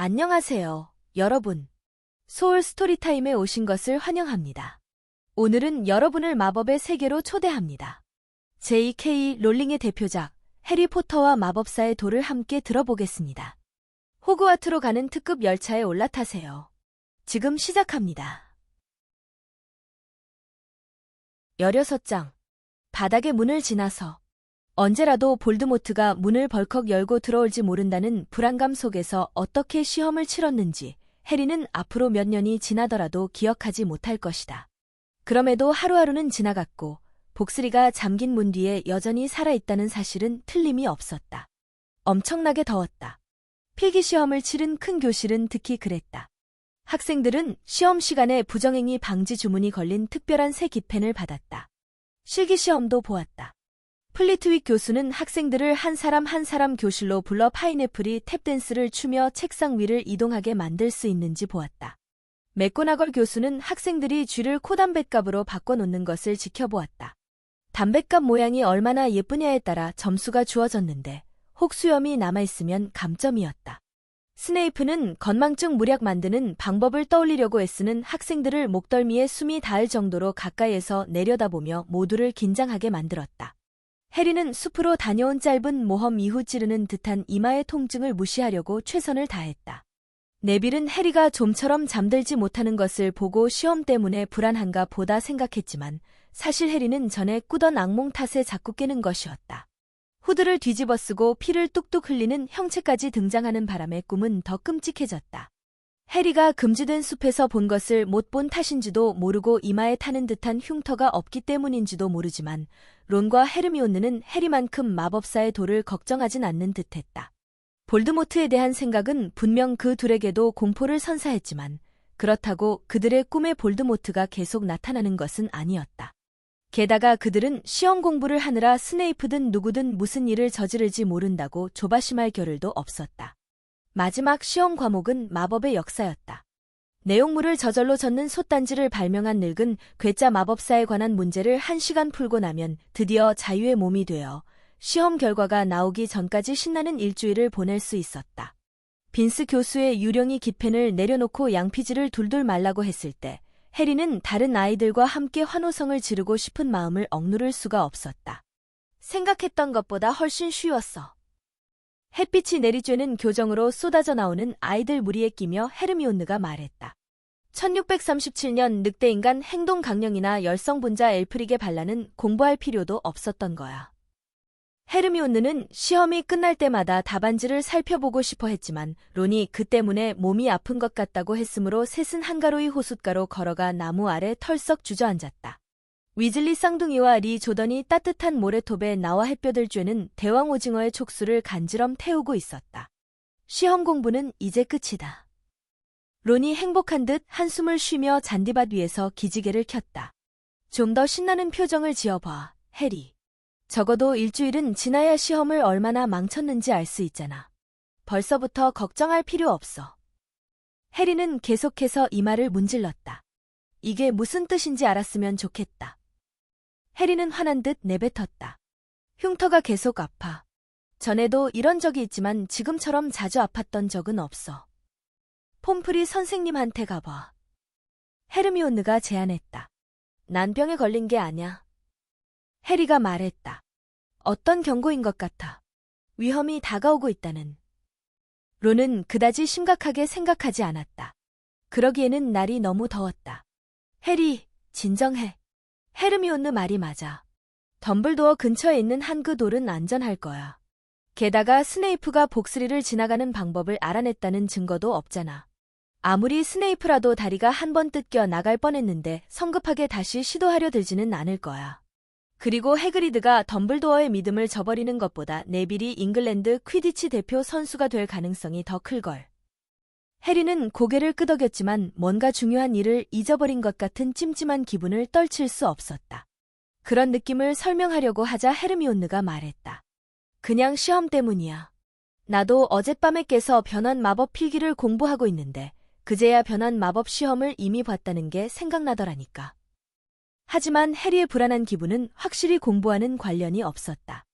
안녕하세요, 여러분. 소울 스토리타임에 오신 것을 환영합니다. 오늘은 여러분을 마법의 세계로 초대합니다. J.K. 롤링의 대표작 해리포터와 마법사의 돌을 함께 들어보겠습니다. 호그와트로 가는 특급 열차에 올라타세요. 지금 시작합니다. 16장. 바닥의 문을 지나서. 언제라도 볼드모트가 문을 벌컥 열고 들어올지 모른다는 불안감 속에서 어떻게 시험을 치렀는지 해리는 앞으로 몇 년이 지나더라도 기억하지 못할 것이다. 그럼에도 하루하루는 지나갔고 복스리가 잠긴 문 뒤에 여전히 살아있다는 사실은 틀림이 없었다. 엄청나게 더웠다. 필기시험을 치른 큰 교실은 특히 그랬다. 학생들은 시험 시간에 부정행위 방지 주문이 걸린 특별한 새 기펜을 받았다. 실기시험도 보았다. 플리트윅 교수는 학생들을 한 사람 한 사람 교실로 불러 파인애플이 탭댄스를 추며 책상 위를 이동하게 만들 수 있는지 보았다. 맥고나걸 교수는 학생들이 쥐를 코담뱃값으로 바꿔놓는 것을 지켜보았다. 담뱃값 모양이 얼마나 예쁘냐에 따라 점수가 주어졌는데 혹 수염이 남아있으면 감점이었다. 스네이프는 건망증 무약 만드는 방법을 떠올리려고 애쓰는 학생들을 목덜미에 숨이 닿을 정도로 가까이에서 내려다보며 모두를 긴장하게 만들었다. 해리는 숲으로 다녀온 짧은 모험 이후 찌르는 듯한 이마의 통증을 무시하려고 최선을 다했다. 네빌은 해리가 좀처럼 잠들지 못하는 것을 보고 시험 때문에 불안한가 보다 생각했지만 사실 해리는 전에 꾸던 악몽 탓에 자꾸 깨는 것이었다. 후드를 뒤집어 쓰고 피를 뚝뚝 흘리는 형체까지 등장하는 바람에 꿈은 더 끔찍해졌다. 해리가 금지된 숲에서 본 것을 못 본 탓인지도 모르고 이마에 타는 듯한 흉터가 없기 때문인지도 모르지만 론과 헤르미온느는 해리만큼 마법사의 돌을 걱정하진 않는 듯했다. 볼드모트에 대한 생각은 분명 그 둘에게도 공포를 선사했지만 그렇다고 그들의 꿈에 볼드모트가 계속 나타나는 것은 아니었다. 게다가 그들은 시험 공부를 하느라 스네이프든 누구든 무슨 일을 저지를지 모른다고 조바심할 겨를도 없었다. 마지막 시험 과목은 마법의 역사였다. 내용물을 저절로 젓는 솥단지를 발명한 늙은 괴짜 마법사에 관한 문제를 1시간 풀고 나면 드디어 자유의 몸이 되어 시험 결과가 나오기 전까지 신나는 일주일을 보낼 수 있었다. 빈스 교수의 유령이 기펜을 내려놓고 양피지를 둘둘 말라고 했을 때 해리는 다른 아이들과 함께 환호성을 지르고 싶은 마음을 억누를 수가 없었다. 생각했던 것보다 훨씬 쉬웠어. 햇빛이 내리쬐는 교정으로 쏟아져 나오는 아이들 무리에 끼며 헤르미온느가 말했다. 1637년 늑대인간 행동 강령이나 열성분자 엘프릭의 반란은 공부할 필요도 없었던 거야. 헤르미온느는 시험이 끝날 때마다 답안지를 살펴보고 싶어 했지만 론이 그 때문에 몸이 아픈 것 같다고 했으므로 셋은 한가로이 호숫가로 걸어가 나무 아래 털썩 주저앉았다. 위즐리 쌍둥이와 리 조던이 따뜻한 모래톱에 나와 햇볕을 쬐는 대왕 오징어의 촉수를 간지럼 태우고 있었다. 시험 공부는 이제 끝이다. 론이 행복한 듯 한숨을 쉬며 잔디밭 위에서 기지개를 켰다. 좀 더 신나는 표정을 지어봐, 해리. 적어도 일주일은 지나야 시험을 얼마나 망쳤는지 알 수 있잖아. 벌써부터 걱정할 필요 없어. 해리는 계속해서 이마를 문질렀다. 이게 무슨 뜻인지 알았으면 좋겠다. 해리는 화난 듯 내뱉었다. 흉터가 계속 아파. 전에도 이런 적이 있지만 지금처럼 자주 아팠던 적은 없어. 폼프리 선생님한테 가봐. 헤르미온느가 제안했다. 난 병에 걸린 게 아냐. 해리가 말했다. 어떤 경고인 것 같아. 위험이 다가오고 있다는. 론은 그다지 심각하게 생각하지 않았다. 그러기에는 날이 너무 더웠다. 해리, 진정해. 헤르미온느 말이 맞아. 덤블도어 근처에 있는 한 그 돌은 안전할 거야. 게다가 스네이프가 복스리를 지나가는 방법을 알아냈다는 증거도 없잖아. 아무리 스네이프라도 다리가 한 번 뜯겨 나갈 뻔했는데 성급하게 다시 시도하려 들지는 않을 거야. 그리고 해그리드가 덤블도어의 믿음을 저버리는 것보다 네빌이 잉글랜드 퀴디치 대표 선수가 될 가능성이 더 클걸. 해리는 고개를 끄덕였지만 뭔가 중요한 일을 잊어버린 것 같은 찜찜한 기분을 떨칠 수 없었다. 그런 느낌을 설명하려고 하자 헤르미온느가 말했다. 그냥 시험 때문이야. 나도 어젯밤에 깨서 변환 마법 필기를 공부하고 있는데 그제야 변환 마법 시험을 이미 봤다는 게 생각나더라니까. 하지만 해리의 불안한 기분은 확실히 공부와는 관련이 없었다.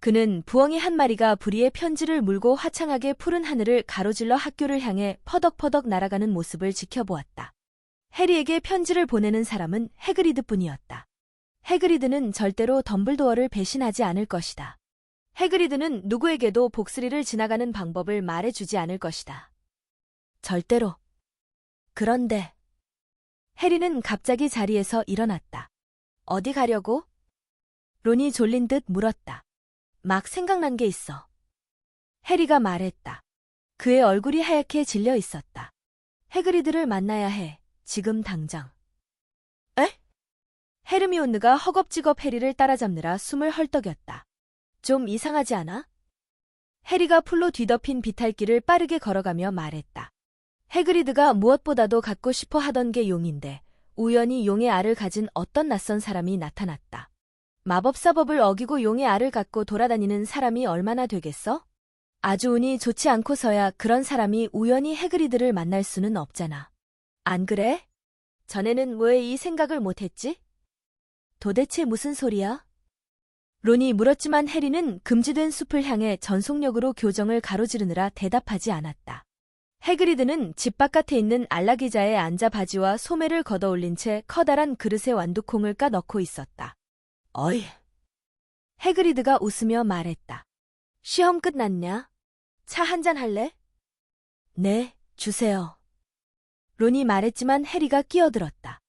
그는 부엉이 한 마리가 부리에 편지를 물고 화창하게 푸른 하늘을 가로질러 학교를 향해 퍼덕퍼덕 날아가는 모습을 지켜보았다. 해리에게 편지를 보내는 사람은 해그리드뿐이었다. 해그리드는 절대로 덤블도어를 배신하지 않을 것이다. 해그리드는 누구에게도 복스리를 지나가는 방법을 말해주지 않을 것이다. 절대로. 그런데 해리는 갑자기 자리에서 일어났다. 어디 가려고? 론이 졸린 듯 물었다. 막 생각난 게 있어. 해리가 말했다. 그의 얼굴이 하얗게 질려 있었다. 해그리드를 만나야 해. 지금 당장. 에? 헤르미온느가 허겁지겁 해리를 따라잡느라 숨을 헐떡였다. 좀 이상하지 않아? 해리가 풀로 뒤덮인 비탈길을 빠르게 걸어가며 말했다. 해그리드가 무엇보다도 갖고 싶어 하던 게 용인데 우연히 용의 알을 가진 어떤 낯선 사람이 나타났다. 마법사법을 어기고 용의 알을 갖고 돌아다니는 사람이 얼마나 되겠어? 아주 운이 좋지 않고서야 그런 사람이 우연히 해그리드를 만날 수는 없잖아. 안 그래? 전에는 왜 이 생각을 못했지? 도대체 무슨 소리야? 론이 물었지만 해리는 금지된 숲을 향해 전속력으로 교정을 가로지르느라 대답하지 않았다. 해그리드는 집 바깥에 있는 안락의자에 앉아 바지와 소매를 걷어올린 채 커다란 그릇에 완두콩을 까 넣고 있었다. 어이. 해그리드가 웃으며 말했다. 시험 끝났냐? 차 한잔 할래? 네, 주세요. 론이 말했지만 해리가 끼어들었다.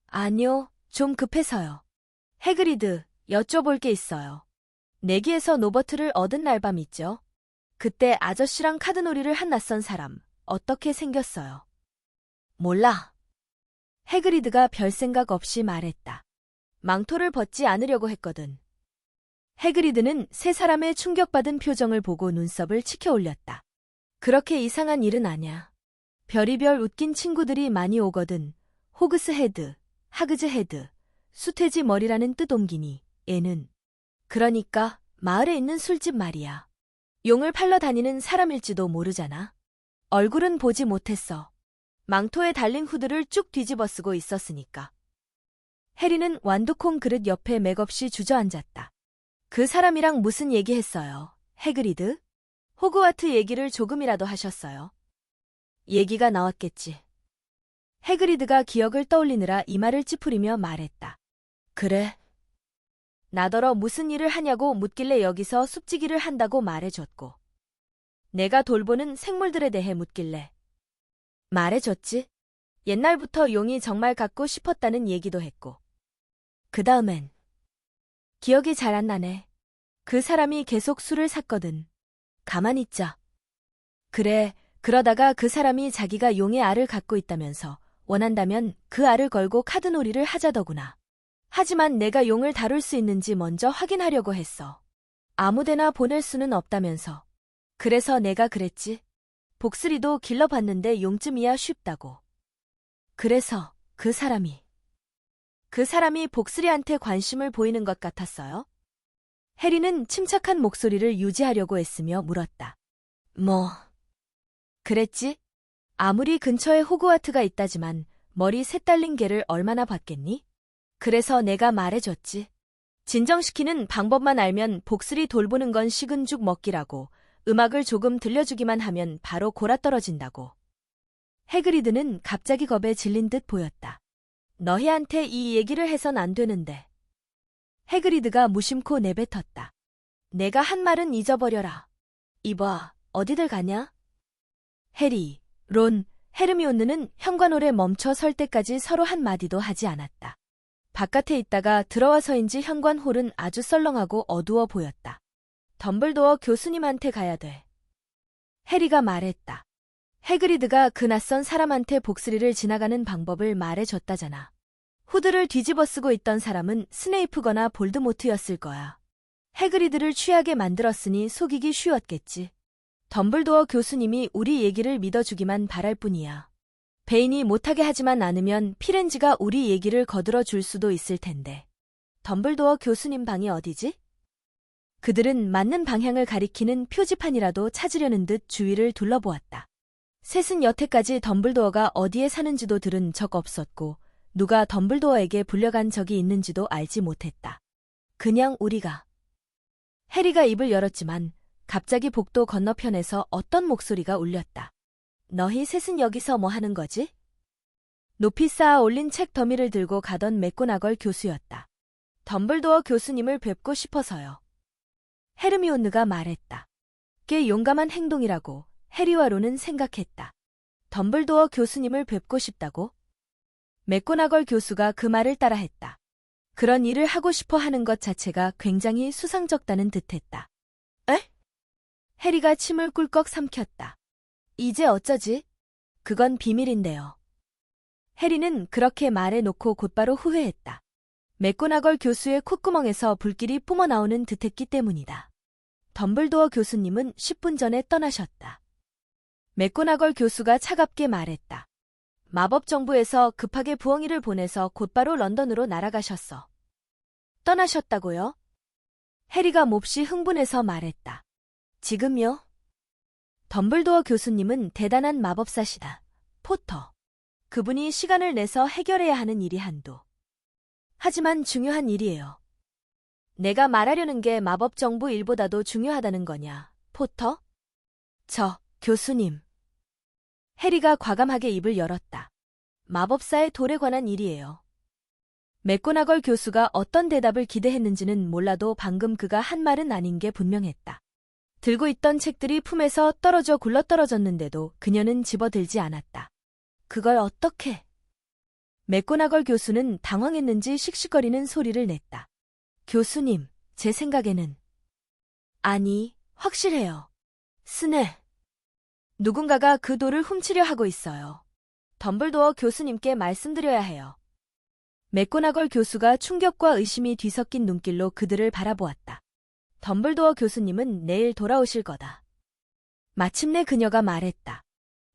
아니요, 좀 급해서요. 해그리드, 여쭤볼 게 있어요. 내기에서 노버트를 얻은 날밤 있죠? 그때 아저씨랑 카드놀이를 한 낯선 사람, 어떻게 생겼어요? 몰라. 해그리드가 별 생각 없이 말했다. 망토를 벗지 않으려고 했거든. 해그리드는 세 사람의 충격받은 표정을 보고 눈썹을 치켜 올렸다. 그렇게 이상한 일은 아냐. 별이별 웃긴 친구들이 많이 오거든. 호그스 헤드, 하그즈 헤드, 수태지 머리라는 뜻 옮기니 얘는. 그러니까 마을에 있는 술집 말이야. 용을 팔러 다니는 사람일지도 모르잖아. 얼굴은 보지 못했어. 망토에 달린 후드를 쭉 뒤집어 쓰고 있었으니까. 해리는 완두콩 그릇 옆에 맥없이 주저앉았다. 그 사람이랑 무슨 얘기했어요, 해그리드? 호그와트 얘기를 조금이라도 하셨어요? 얘기가 나왔겠지. 해그리드가 기억을 떠올리느라 이마를 찌푸리며 말했다. 그래. 나더러 무슨 일을 하냐고 묻길래 여기서 숲지기를 한다고 말해줬고. 내가 돌보는 생물들에 대해 묻길래. 말해줬지. 옛날부터 용이 정말 갖고 싶었다는 얘기도 했고. 그 다음엔. 기억이 잘 안 나네. 그 사람이 계속 술을 샀거든. 가만히 있자. 그래, 그러다가 그 사람이 자기가 용의 알을 갖고 있다면서 원한다면 그 알을 걸고 카드놀이를 하자더구나. 하지만 내가 용을 다룰 수 있는지 먼저 확인하려고 했어. 아무데나 보낼 수는 없다면서. 그래서 내가 그랬지. 복스리도 길러봤는데 용쯤이야 쉽다고. 그래서 그 사람이 복스리한테 관심을 보이는 것 같았어요? 해리는 침착한 목소리를 유지하려고 애쓰며 물었다. 뭐. 그랬지? 아무리 근처에 호그와트가 있다지만 머리 셋 달린 개를 얼마나 봤겠니? 그래서 내가 말해줬지. 진정시키는 방법만 알면 복스리 돌보는 건 식은 죽 먹기라고. 음악을 조금 들려주기만 하면 바로 골아떨어진다고. 해그리드는 갑자기 겁에 질린 듯 보였다. 너희한테 이 얘기를 해선 안 되는데. 해그리드가 무심코 내뱉었다. 내가 한 말은 잊어버려라. 이봐, 어디들 가냐? 해리, 론, 헤르미온느는 현관홀에 멈춰 설 때까지 서로 한마디도 하지 않았다. 바깥에 있다가 들어와서인지 현관홀은 아주 썰렁하고 어두워 보였다. 덤블도어 교수님한테 가야 돼. 해리가 말했다. 해그리드가 그 낯선 사람한테 복스리를 지나가는 방법을 말해줬다잖아. 후드를 뒤집어 쓰고 있던 사람은 스네이프거나 볼드모트였을 거야. 해그리드를 취하게 만들었으니 속이기 쉬웠겠지. 덤블도어 교수님이 우리 얘기를 믿어주기만 바랄 뿐이야. 베인이 못하게 하지만 않으면 피렌즈가 우리 얘기를 거들어 줄 수도 있을 텐데. 덤블도어 교수님 방이 어디지? 그들은 맞는 방향을 가리키는 표지판이라도 찾으려는 듯 주위를 둘러보았다. 셋은 여태까지 덤블도어가 어디에 사는지도 들은 적 없었고 누가 덤블도어에게 불려간 적이 있는지도 알지 못했다. 그냥 우리가. 해리가 입을 열었지만 갑자기 복도 건너편에서 어떤 목소리가 울렸다. 너희 셋은 여기서 뭐 하는 거지? 높이 쌓아 올린 책 더미를 들고 가던 맥고나걸 교수였다. 덤블도어 교수님을 뵙고 싶어서요. 헤르미온느가 말했다. 꽤 용감한 행동이라고 해리와 론은 생각했다. 덤블도어 교수님을 뵙고 싶다고? 맥고나걸 교수가 그 말을 따라했다. 그런 일을 하고 싶어 하는 것 자체가 굉장히 수상쩍다는 듯했다. 에? 해리가 침을 꿀꺽 삼켰다. 이제 어쩌지? 그건 비밀인데요. 해리는 그렇게 말해놓고 곧바로 후회했다. 맥고나걸 교수의 콧구멍에서 불길이 뿜어나오는 듯했기 때문이다. 덤블도어 교수님은 10분 전에 떠나셨다. 맥고나걸 교수가 차갑게 말했다. 마법정부에서 급하게 부엉이를 보내서 곧바로 런던으로 날아가셨어. 떠나셨다고요? 해리가 몹시 흥분해서 말했다. 지금요? 덤블도어 교수님은 대단한 마법사시다. 포터. 그분이 시간을 내서 해결해야 하는 일이 한두. 하지만 중요한 일이에요. 내가 말하려는 게 마법정부 일보다도 중요하다는 거냐, 포터? 교수님. 해리가 과감하게 입을 열었다. 마법사의 돌에 관한 일이에요. 맥고나걸 교수가 어떤 대답을 기대했는지는 몰라도 방금 그가 한 말은 아닌 게 분명했다. 들고 있던 책들이 품에서 떨어져 굴러떨어졌는데도 그녀는 집어들지 않았다. 그걸 어떻게? 맥고나걸 교수는 당황했는지 씩씩거리는 소리를 냈다. 교수님, 제 생각에는. 아니, 확실해요. 스네. 누군가가 그 돌을 훔치려 하고 있어요. 덤블도어 교수님께 말씀드려야 해요. 맥고나걸 교수가 충격과 의심이 뒤섞인 눈길로 그들을 바라보았다. 덤블도어 교수님은 내일 돌아오실 거다. 마침내 그녀가 말했다.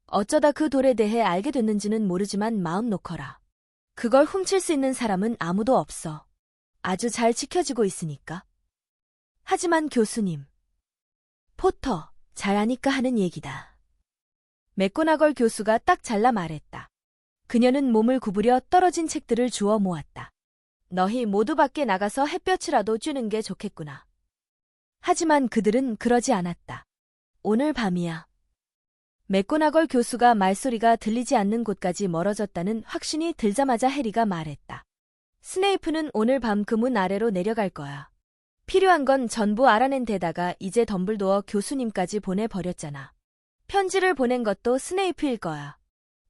어쩌다 그 돌에 대해 알게 됐는지는 모르지만 마음 놓거라. 그걸 훔칠 수 있는 사람은 아무도 없어. 아주 잘 지켜지고 있으니까. 하지만 교수님. 포터, 잘 아니까 하는 얘기다. 맥고나걸 교수가 딱 잘라 말했다. 그녀는 몸을 구부려 떨어진 책들을 주워 모았다. 너희 모두 밖에 나가서 햇볕이라도 쬐는 게 좋겠구나. 하지만 그들은 그러지 않았다. 오늘 밤이야. 맥고나걸 교수가 말소리가 들리지 않는 곳까지 멀어졌다는 확신이 들자마자 해리가 말했다. 스네이프는 오늘 밤 그 문 아래로 내려갈 거야. 필요한 건 전부 알아낸 데다가 이제 덤블도어 교수님까지 보내버렸잖아. 편지를 보낸 것도 스네이프일 거야.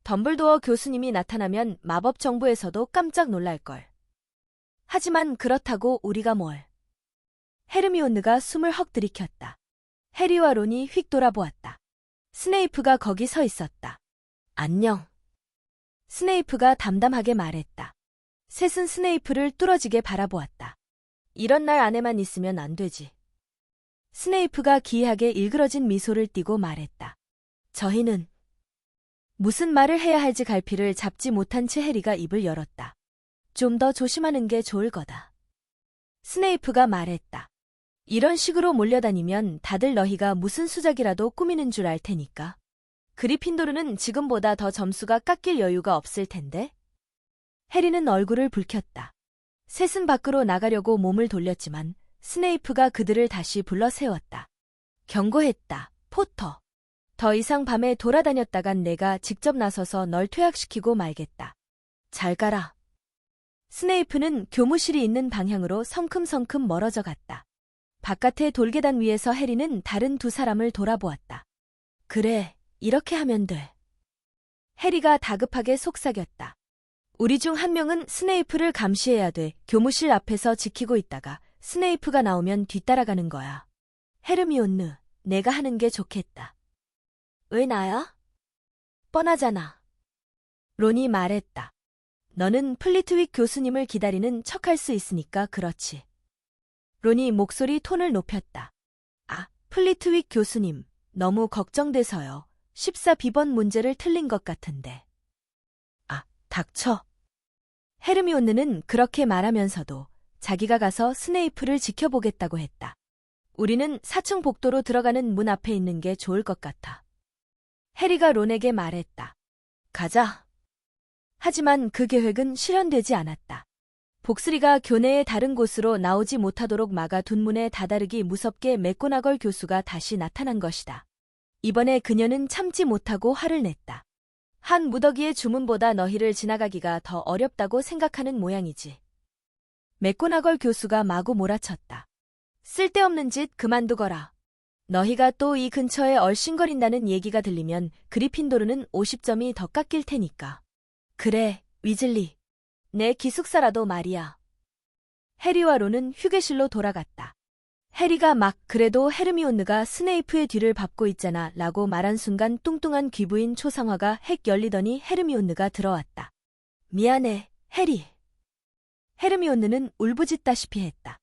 덤블도어 교수님이 나타나면 마법 정부에서도 깜짝 놀랄걸. 하지만 그렇다고 우리가 뭘. 헤르미온느가 숨을 헉 들이켰다. 해리와 론이 휙 돌아보았다. 스네이프가 거기 서 있었다. 안녕. 스네이프가 담담하게 말했다. 셋은 스네이프를 뚫어지게 바라보았다. 이런 날 안에만 있으면 안 되지. 스네이프가 기이하게 일그러진 미소를 띠고 말했다. 저희는 무슨 말을 해야 할지 갈피를 잡지 못한 채 해리가 입을 열었다. 좀 더 조심하는 게 좋을 거다. 스네이프가 말했다. 이런 식으로 몰려다니면 다들 너희가 무슨 수작이라도 꾸미는 줄 알 테니까. 그리핀도르는 지금보다 더 점수가 깎일 여유가 없을 텐데. 해리는 얼굴을 붉혔다. 셋은 밖으로 나가려고 몸을 돌렸지만 스네이프가 그들을 다시 불러 세웠다. 경고했다. 포터. 더 이상 밤에 돌아다녔다간 내가 직접 나서서 널 퇴학시키고 말겠다. 잘 가라. 스네이프는 교무실이 있는 방향으로 성큼성큼 멀어져 갔다. 바깥의 돌계단 위에서 해리는 다른 두 사람을 돌아보았다. 그래, 이렇게 하면 돼. 해리가 다급하게 속삭였다. 우리 중 한 명은 스네이프를 감시해야 돼. 교무실 앞에서 지키고 있다가 스네이프가 나오면 뒤따라가는 거야. 헤르미온느, 내가 하는 게 좋겠다. 왜 나야? 뻔하잖아. 론이 말했다. 너는 플리트윅 교수님을 기다리는 척할 수 있으니까 그렇지. 론이 목소리 톤을 높였다. 아, 플리트윅 교수님, 너무 걱정돼서요. 14비번 문제를 틀린 것 같은데. 아, 닥쳐. 헤르미온느는 그렇게 말하면서도 자기가 가서 스네이프를 지켜보겠다고 했다. 우리는 4층 복도로 들어가는 문 앞에 있는 게 좋을 것 같아. 해리가 론에게 말했다. 가자. 하지만 그 계획은 실현되지 않았다. 복스리가 교내의 다른 곳으로 나오지 못하도록 막아둔 문에 다다르기 무섭게 맥고나걸 교수가 다시 나타난 것이다. 이번에 그녀는 참지 못하고 화를 냈다. 한 무더기의 주문보다 너희를 지나가기가 더 어렵다고 생각하는 모양이지. 맥고나걸 교수가 마구 몰아쳤다. 쓸데없는 짓 그만두거라. 너희가 또 이 근처에 얼씬거린다는 얘기가 들리면 그리핀도르는 50점이 더 깎일 테니까. 그래, 위즐리. 내 기숙사라도 말이야. 해리와 론은 휴게실로 돌아갔다. 해리가 막 그래도 헤르미온느가 스네이프의 뒤를 밟고 있잖아 라고 말한 순간 뚱뚱한 귀부인 초상화가 핵 열리더니 헤르미온느가 들어왔다. 미안해, 해리. 헤르미온느는 울부짖다시피 했다.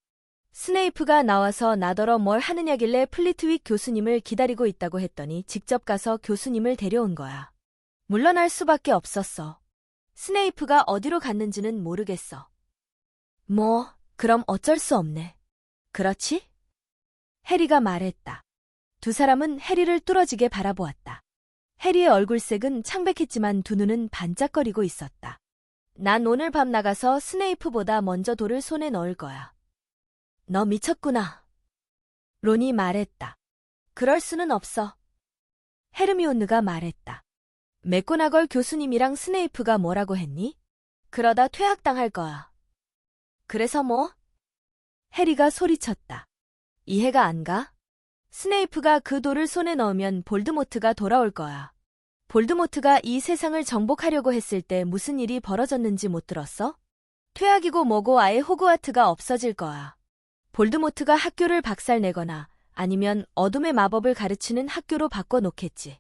스네이프가 나와서 나더러 뭘 하느냐길래 플리트윅 교수님을 기다리고 있다고 했더니 직접 가서 교수님을 데려온 거야. 물러날 수밖에 없었어. 스네이프가 어디로 갔는지는 모르겠어. 뭐, 그럼 어쩔 수 없네. 그렇지? 해리가 말했다. 두 사람은 해리를 뚫어지게 바라보았다. 해리의 얼굴색은 창백했지만 두 눈은 반짝거리고 있었다. 난 오늘 밤 나가서 스네이프보다 먼저 돌을 손에 넣을 거야. 너 미쳤구나. 론이 말했다. 그럴 수는 없어. 헤르미온느가 말했다. 맥고나걸 교수님이랑 스네이프가 뭐라고 했니? 그러다 퇴학당할 거야. 그래서 뭐? 해리가 소리쳤다. 이해가 안 가? 스네이프가 그 돌을 손에 넣으면 볼드모트가 돌아올 거야. 볼드모트가 이 세상을 정복하려고 했을 때 무슨 일이 벌어졌는지 못 들었어? 퇴학이고 뭐고 아예 호그와트가 없어질 거야. 볼드모트가 학교를 박살내거나 아니면 어둠의 마법을 가르치는 학교로 바꿔놓겠지.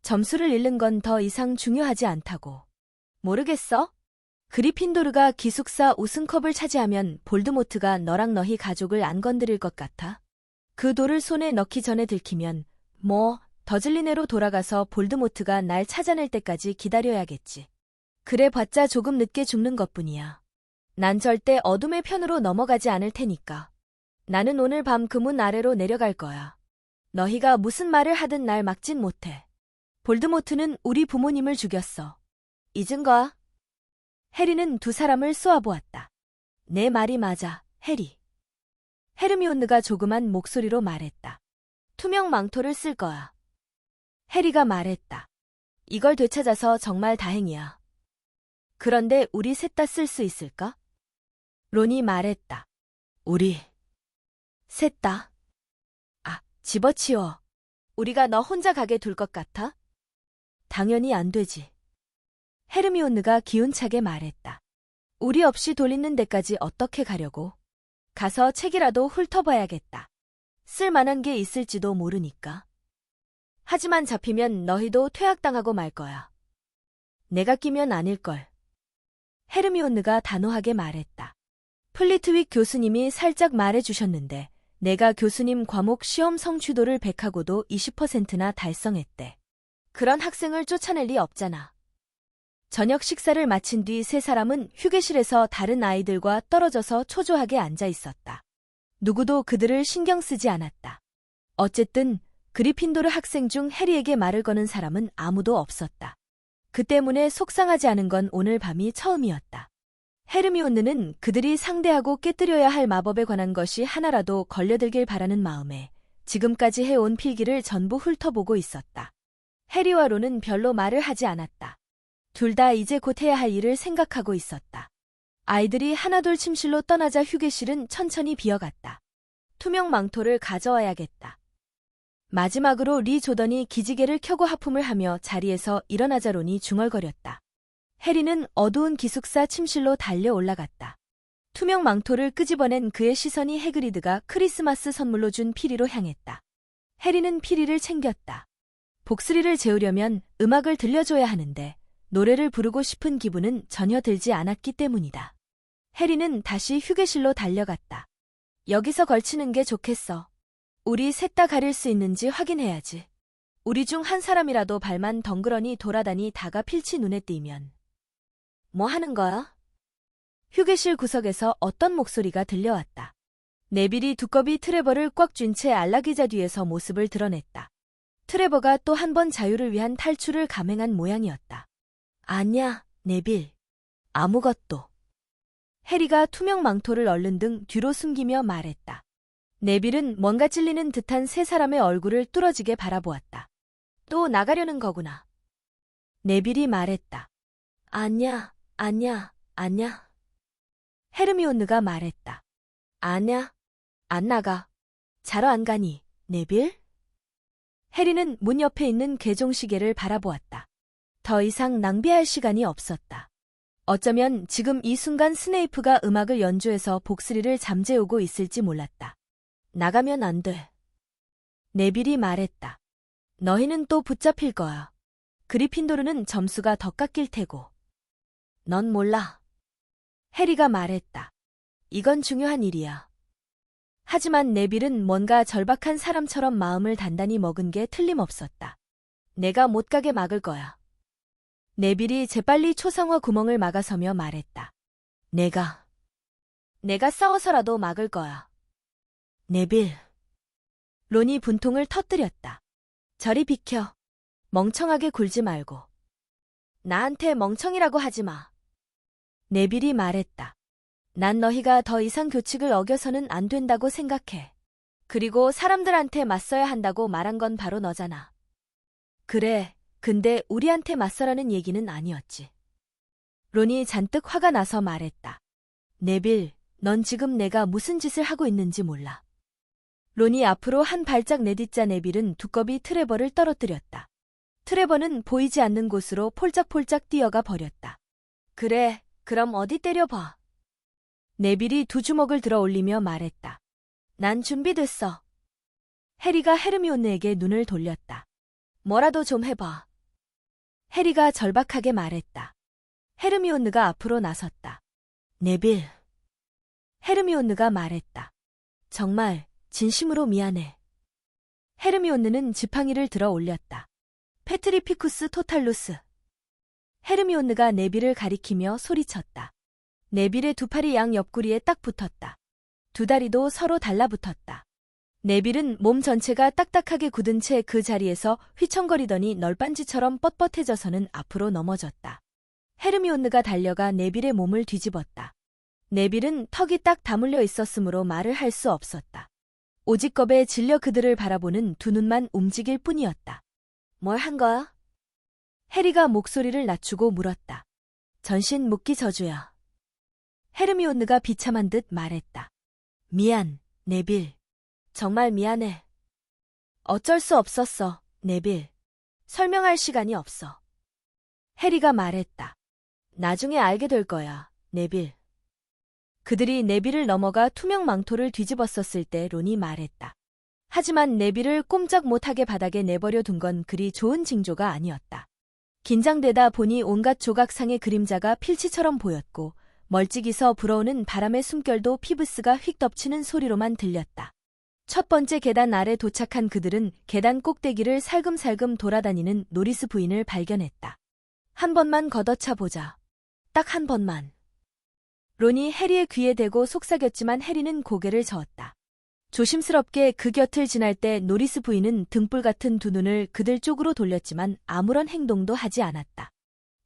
점수를 잃는 건 더 이상 중요하지 않다고. 모르겠어? 그리핀도르가 기숙사 우승컵을 차지하면 볼드모트가 너랑 너희 가족을 안 건드릴 것 같아? 그 돌을 손에 넣기 전에 들키면 뭐 더즐리네로 돌아가서 볼드모트가 날 찾아낼 때까지 기다려야겠지. 그래봤자 조금 늦게 죽는 것뿐이야. 난 절대 어둠의 편으로 넘어가지 않을 테니까. 나는 오늘 밤 그 문 아래로 내려갈 거야. 너희가 무슨 말을 하든 날 막진 못해. 볼드모트는 우리 부모님을 죽였어. 잊은 거야? 해리는 두 사람을 쏘아보았다. 내 말이 맞아, 해리. 헤르미온느가 조그만 목소리로 말했다. 투명 망토를 쓸 거야. 해리가 말했다. 이걸 되찾아서 정말 다행이야. 그런데 우리 셋 다 쓸 수 있을까? 론이 말했다. 우리 셋 다? 아, 집어치워. 우리가 너 혼자 가게 둘 것 같아? 당연히 안 되지. 헤르미온느가 기운차게 말했다. 우리 없이 돌리는 데까지 어떻게 가려고? 가서 책이라도 훑어봐야겠다. 쓸만한 게 있을지도 모르니까. 하지만 잡히면 너희도 퇴학당하고 말 거야. 내가 끼면 아닐걸. 헤르미온느가 단호하게 말했다. 플리트윅 교수님이 살짝 말해주셨는데 내가 교수님 과목 시험 성취도를 100하고도 20%나 달성했대. 그런 학생을 쫓아낼 리 없잖아. 저녁 식사를 마친 뒤 세 사람은 휴게실에서 다른 아이들과 떨어져서 초조하게 앉아 있었다. 누구도 그들을 신경 쓰지 않았다. 어쨌든 그리핀도르 학생 중 해리에게 말을 거는 사람은 아무도 없었다. 그 때문에 속상하지 않은 건 오늘 밤이 처음이었다. 헤르미온느는 그들이 상대하고 깨뜨려야 할 마법에 관한 것이 하나라도 걸려들길 바라는 마음에 지금까지 해온 필기를 전부 훑어보고 있었다. 해리와 론은 별로 말을 하지 않았다. 둘 다 이제 곧 해야 할 일을 생각하고 있었다. 아이들이 하나둘 침실로 떠나자 휴게실은 천천히 비어갔다. 투명 망토를 가져와야겠다. 마지막으로 리 조던이 기지개를 켜고 하품을 하며 자리에서 일어나자 론이 중얼거렸다. 해리는 어두운 기숙사 침실로 달려 올라갔다. 투명 망토를 끄집어낸 그의 시선이 해그리드가 크리스마스 선물로 준 피리로 향했다. 해리는 피리를 챙겼다. 복스리를 재우려면 음악을 들려줘야 하는데 노래를 부르고 싶은 기분은 전혀 들지 않았기 때문이다. 해리는 다시 휴게실로 달려갔다. 여기서 걸치는 게 좋겠어. 우리 셋 다 가릴 수 있는지 확인해야지. 우리 중 한 사람이라도 발만 덩그러니 돌아다니다가 필치 눈에 띄면. 뭐 하는 거야? 휴게실 구석에서 어떤 목소리가 들려왔다. 네빌이 두꺼비 트레버를 꽉 쥔 채 안락의자 뒤에서 모습을 드러냈다. 트레버가 또 한 번 자유를 위한 탈출을 감행한 모양이었다. 아니야, 네빌. 아무것도. 해리가 투명 망토를 얼른 등 뒤로 숨기며 말했다. 네빌은 뭔가 찔리는 듯한 세 사람의 얼굴을 뚫어지게 바라보았다. 또 나가려는 거구나. 네빌이 말했다. 아냐, 아냐, 아냐. 헤르미온느가 말했다. 아냐, 안 나가. 자러 안 가니, 네빌? 해리는 문 옆에 있는 개종시계를 바라보았다. 더 이상 낭비할 시간이 없었다. 어쩌면 지금 이 순간 스네이프가 음악을 연주해서 복스리를 잠재우고 있을지 몰랐다. 나가면 안 돼. 네빌이 말했다. 너희는 또 붙잡힐 거야. 그리핀도르는 점수가 더 깎일 테고. 넌 몰라. 해리가 말했다. 이건 중요한 일이야. 하지만 네빌은 뭔가 절박한 사람처럼 마음을 단단히 먹은 게 틀림없었다. 내가 못 가게 막을 거야. 네빌이 재빨리 초상화 구멍을 막아서며 말했다. 내가 싸워서라도 막을 거야. 네빌. 론이 분통을 터뜨렸다. 저리 비켜. 멍청하게 굴지 말고. 나한테 멍청이라고 하지 마. 네빌이 말했다. 난 너희가 더 이상 규칙을 어겨서는 안 된다고 생각해. 그리고 사람들한테 맞서야 한다고 말한 건 바로 너잖아. 그래, 근데 우리한테 맞서라는 얘기는 아니었지. 론이 잔뜩 화가 나서 말했다. 네빌, 넌 지금 내가 무슨 짓을 하고 있는지 몰라. 론이 앞으로 한 발짝 내딛자 네빌은 두꺼비 트레버를 떨어뜨렸다. 트레버는 보이지 않는 곳으로 폴짝폴짝 뛰어가 버렸다. 그래, 그럼 어디 때려봐. 네빌이 두 주먹을 들어 올리며 말했다. 난 준비됐어. 해리가 헤르미온느에게 눈을 돌렸다. 뭐라도 좀 해봐. 해리가 절박하게 말했다. 헤르미온느가 앞으로 나섰다. 네빌. 헤르미온느가 말했다. 정말 진심으로 미안해. 헤르미온느는 지팡이를 들어 올렸다. 페트리피쿠스 토탈루스. 헤르미온느가 네빌을 가리키며 소리쳤다. 네빌의 두 팔이 양 옆구리에 딱 붙었다. 두 다리도 서로 달라붙었다. 네빌은 몸 전체가 딱딱하게 굳은 채 그 자리에서 휘청거리더니 널빤지처럼 뻣뻣해져서는 앞으로 넘어졌다. 헤르미온느가 달려가 네빌의 몸을 뒤집었다. 네빌은 턱이 딱 다물려 있었으므로 말을 할 수 없었다. 오직 겁에 질려 그들을 바라보는 두 눈만 움직일 뿐이었다. 뭘 한 거야? 해리가 목소리를 낮추고 물었다. 전신 묶기 저주야. 헤르미온느가 비참한 듯 말했다. 미안, 네빌. 정말 미안해. 어쩔 수 없었어, 네빌. 설명할 시간이 없어. 해리가 말했다. 나중에 알게 될 거야, 네빌. 그들이 네빌을 넘어가 투명 망토를 뒤집었었을 때 론이 말했다. 하지만 네빌을 꼼짝 못하게 바닥에 내버려 둔 건 그리 좋은 징조가 아니었다. 긴장되다 보니 온갖 조각상의 그림자가 필치처럼 보였고 멀찍이서 불어오는 바람의 숨결도 피브스가 휙 덮치는 소리로만 들렸다. 첫 번째 계단 아래 도착한 그들은 계단 꼭대기를 살금살금 돌아다니는 노리스 부인을 발견했다. 한 번만 걷어차 보자. 딱 한 번만. 론이 해리의 귀에 대고 속삭였지만 해리는 고개를 저었다. 조심스럽게 그 곁을 지날 때 노리스 부인은 등불 같은 두 눈을 그들 쪽으로 돌렸지만 아무런 행동도 하지 않았다.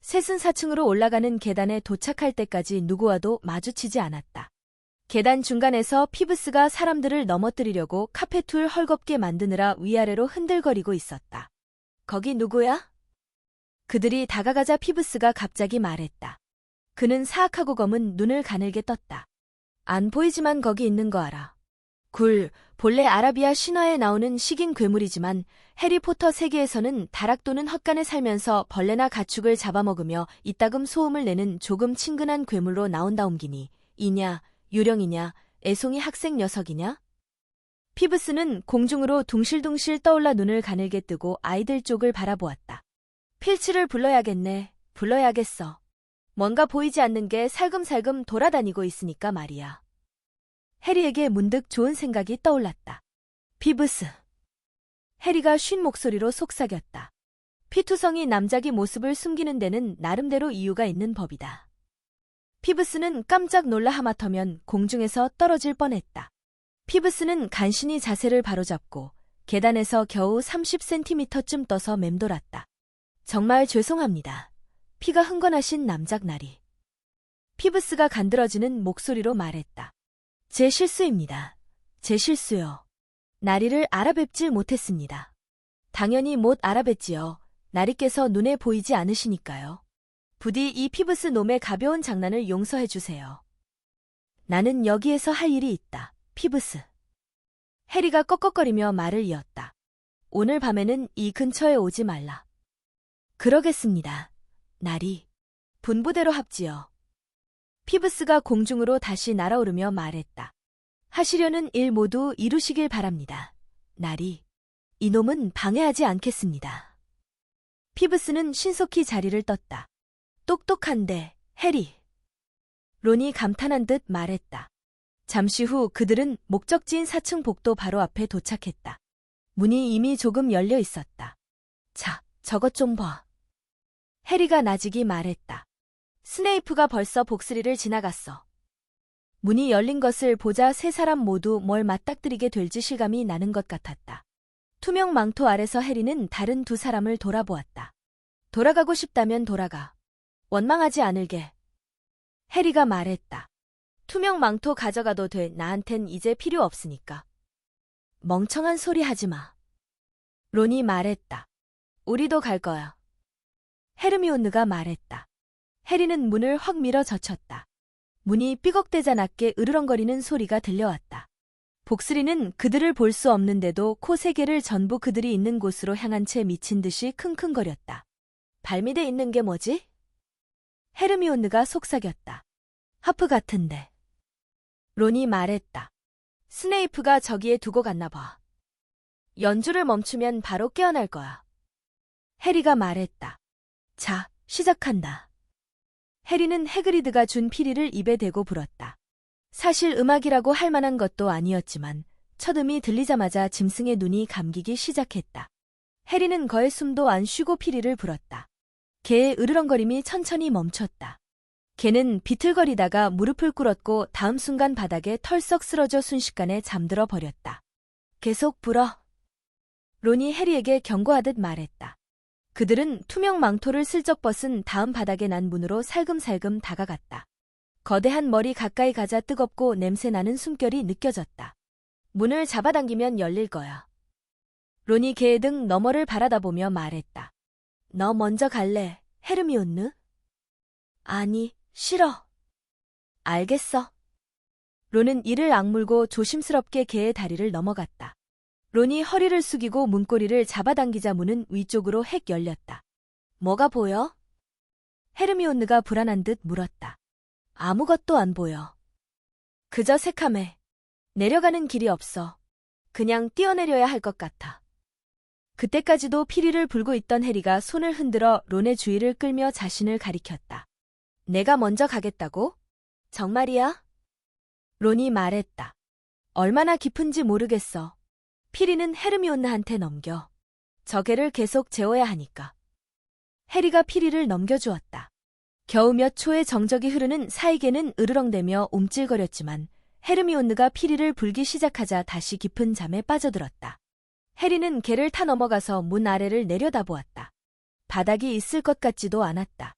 셋은 4층으로 올라가는 계단에 도착할 때까지 누구와도 마주치지 않았다. 계단 중간에서 피브스가 사람들을 넘어뜨리려고 카페툴 헐겁게 만드느라 위아래로 흔들거리고 있었다. 거기 누구야? 그들이 다가가자 피브스가 갑자기 말했다. 그는 사악하고 검은 눈을 가늘게 떴다. 안 보이지만 거기 있는 거 알아. 본래 아라비아 신화에 나오는 식인 괴물이지만 해리포터 세계에서는 다락 또는 헛간에 살면서 벌레나 가축을 잡아먹으며 이따금 소음을 내는 조금 친근한 괴물로 나온다옴기니 이냐, 유령이냐, 애송이 학생 녀석이냐? 피브스는 공중으로 둥실둥실 떠올라 눈을 가늘게 뜨고 아이들 쪽을 바라보았다. 필치를 불러야겠네. 불러야겠어. 뭔가 보이지 않는 게 살금살금 돌아다니고 있으니까 말이야. 해리에게 문득 좋은 생각이 떠올랐다. 피브스. 해리가 쉰 목소리로 속삭였다. 피투성이 남자기 모습을 숨기는 데는 나름대로 이유가 있는 법이다. 피브스는 깜짝 놀라 하마터면 공중에서 떨어질 뻔했다. 피브스는 간신히 자세를 바로잡고 계단에서 겨우 30cm쯤 떠서 맴돌았다. 정말 죄송합니다. 피가 흥건하신 남작나리. 피브스가 간드러지는 목소리로 말했다. 제 실수입니다. 제 실수요. 나리를 알아뵙질 못했습니다. 당연히 못 알아뵀지요. 나리께서 눈에 보이지 않으시니까요. 부디 이 피브스 놈의 가벼운 장난을 용서해 주세요. 나는 여기에서 할 일이 있다. 피브스. 해리가 꺽꺽거리며 말을 이었다. 오늘 밤에는 이 근처에 오지 말라. 그러겠습니다. 나리. 분부대로 합지요. 피브스가 공중으로 다시 날아오르며 말했다. 하시려는 일 모두 이루시길 바랍니다. 나리. 이놈은 방해하지 않겠습니다. 피브스는 신속히 자리를 떴다. 똑똑한데, 해리. 론이 감탄한 듯 말했다. 잠시 후 그들은 목적지인 4층 복도 바로 앞에 도착했다. 문이 이미 조금 열려 있었다. 자, 저것 좀 봐. 해리가 나직이 말했다. 스네이프가 벌써 복스리를 지나갔어. 문이 열린 것을 보자 세 사람 모두 뭘 맞닥뜨리게 될지 실감이 나는 것 같았다. 투명 망토 아래서 해리는 다른 두 사람을 돌아보았다. 돌아가고 싶다면 돌아가. 원망하지 않을게. 해리가 말했다. 투명 망토 가져가도 돼. 나한텐 이제 필요 없으니까. 멍청한 소리 하지 마. 론이 말했다. 우리도 갈 거야. 헤르미온느가 말했다. 해리는 문을 확 밀어 젖혔다. 문이 삐걱대자 낮게 으르렁거리는 소리가 들려왔다. 복스리는 그들을 볼 수 없는데도 코 세 개를 전부 그들이 있는 곳으로 향한 채 미친 듯이 킁킁거렸다. 발밑에 있는 게 뭐지? 헤르미온느가 속삭였다. 하프 같은데. 론이 말했다. 스네이프가 저기에 두고 갔나 봐. 연주를 멈추면 바로 깨어날 거야. 해리가 말했다. 자, 시작한다. 해리는 해그리드가 준 피리를 입에 대고 불었다. 사실 음악이라고 할 만한 것도 아니었지만 첫 음이 들리자마자 짐승의 눈이 감기기 시작했다. 해리는 거의 숨도 안 쉬고 피리를 불었다. 개의 으르렁거림이 천천히 멈췄다. 개는 비틀거리다가 무릎을 꿇었고 다음 순간 바닥에 털썩 쓰러져 순식간에 잠들어 버렸다. 계속 불어. 론이 해리에게 경고하듯 말했다. 그들은 투명 망토를 슬쩍 벗은 다음 바닥에 난 문으로 살금살금 다가갔다. 거대한 머리 가까이 가자 뜨겁고 냄새나는 숨결이 느껴졌다. 문을 잡아당기면 열릴 거야. 론이 개의 등 너머를 바라다보며 말했다. 너 먼저 갈래, 헤르미온느? 아니, 싫어. 알겠어. 론은 이를 악물고 조심스럽게 개의 다리를 넘어갔다. 론이 허리를 숙이고 문고리를 잡아당기자 문은 위쪽으로 핵 열렸다. 뭐가 보여? 헤르미온느가 불안한 듯 물었다. 아무것도 안 보여. 그저 새카매. 내려가는 길이 없어. 그냥 뛰어내려야 할 것 같아. 그때까지도 피리를 불고 있던 해리가 손을 흔들어 론의 주의를 끌며 자신을 가리켰다. 내가 먼저 가겠다고? 정말이야? 론이 말했다. 얼마나 깊은지 모르겠어. 피리는 헤르미온느한테 넘겨. 저 개를 계속 재워야 하니까. 해리가 피리를 넘겨주었다. 겨우 몇 초의 정적이 흐르는 사이개는 으르렁대며 움찔거렸지만 헤르미온느가 피리를 불기 시작하자 다시 깊은 잠에 빠져들었다. 해리는 개를 타 넘어가서 문 아래를 내려다보았다. 바닥이 있을 것 같지도 않았다.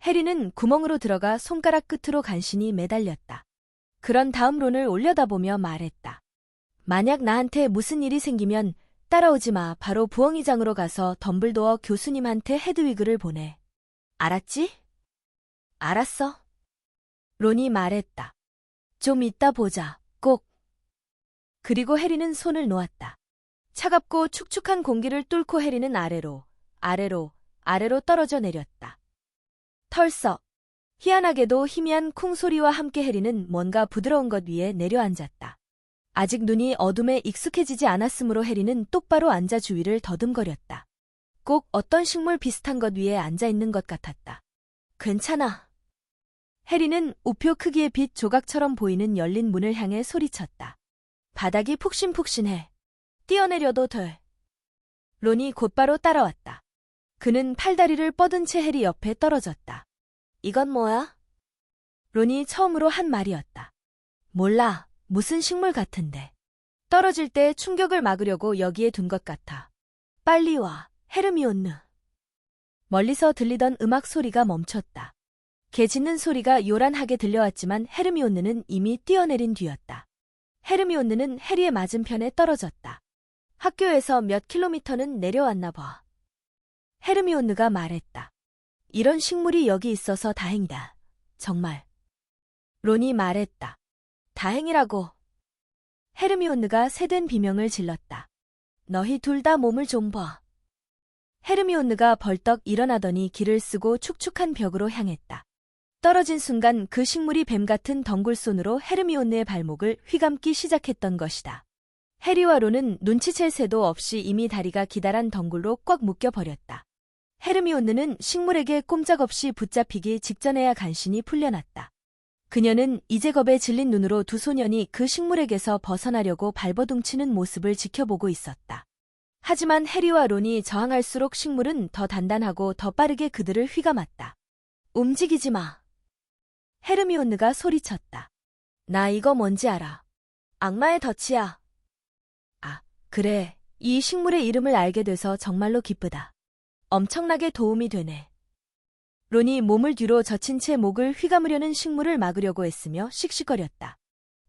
해리는 구멍으로 들어가 손가락 끝으로 간신히 매달렸다. 그런 다음 론을 올려다보며 말했다. 만약 나한테 무슨 일이 생기면 따라오지 마. 바로 부엉이장으로 가서 덤블도어 교수님한테 헤드위그를 보내. 알았지? 알았어. 론이 말했다. 좀 이따 보자. 꼭. 그리고 해리는 손을 놓았다. 차갑고 축축한 공기를 뚫고 해리는 아래로 떨어져 내렸다. 털썩. 희한하게도 희미한 쿵 소리와 함께 해리는 뭔가 부드러운 것 위에 내려앉았다. 아직 눈이 어둠에 익숙해지지 않았으므로 해리는 똑바로 앉아 주위를 더듬거렸다. 꼭 어떤 식물 비슷한 것 위에 앉아있는 것 같았다. 괜찮아. 해리는 우표 크기의 빛 조각처럼 보이는 열린 문을 향해 소리쳤다. 바닥이 푹신푹신해. 뛰어내려도 돼. 론이 곧바로 따라왔다. 그는 팔다리를 뻗은 채 해리 옆에 떨어졌다. 이건 뭐야? 론이 처음으로 한 말이었다. 몰라. 무슨 식물 같은데. 떨어질 때 충격을 막으려고 여기에 둔 것 같아. 빨리 와, 헤르미온느. 멀리서 들리던 음악 소리가 멈췄다. 개 짖는 소리가 요란하게 들려왔지만 헤르미온느는 이미 뛰어내린 뒤였다. 헤르미온느는 해리의 맞은편에 떨어졌다. 학교에서 몇 킬로미터는 내려왔나 봐. 헤르미온느가 말했다. 이런 식물이 여기 있어서 다행이다. 정말. 론이 말했다. 다행이라고. 헤르미온느가 새된 비명을 질렀다. 너희 둘 다 몸을 좀 봐. 헤르미온느가 벌떡 일어나더니 기를 쓰고 축축한 벽으로 향했다. 떨어진 순간 그 식물이 뱀 같은 덩굴손으로 헤르미온느의 발목을 휘감기 시작했던 것이다. 해리와 론은 눈치챌 새도 없이 이미 다리가 기다란 덩굴로 꽉 묶여버렸다. 헤르미온느는 식물에게 꼼짝없이 붙잡히기 직전에야 간신히 풀려났다. 그녀는 이제 겁에 질린 눈으로 두 소년이 그 식물에게서 벗어나려고 발버둥치는 모습을 지켜보고 있었다. 하지만 해리와 론이 저항할수록 식물은 더 단단하고 더 빠르게 그들을 휘감았다. 움직이지 마. 헤르미온느가 소리쳤다. 나 이거 뭔지 알아. 악마의 덫이야. 아, 그래. 이 식물의 이름을 알게 돼서 정말로 기쁘다. 엄청나게 도움이 되네. 론이 몸을 뒤로 젖힌 채 목을 휘감으려는 식물을 막으려고 애쓰며 씩씩거렸다.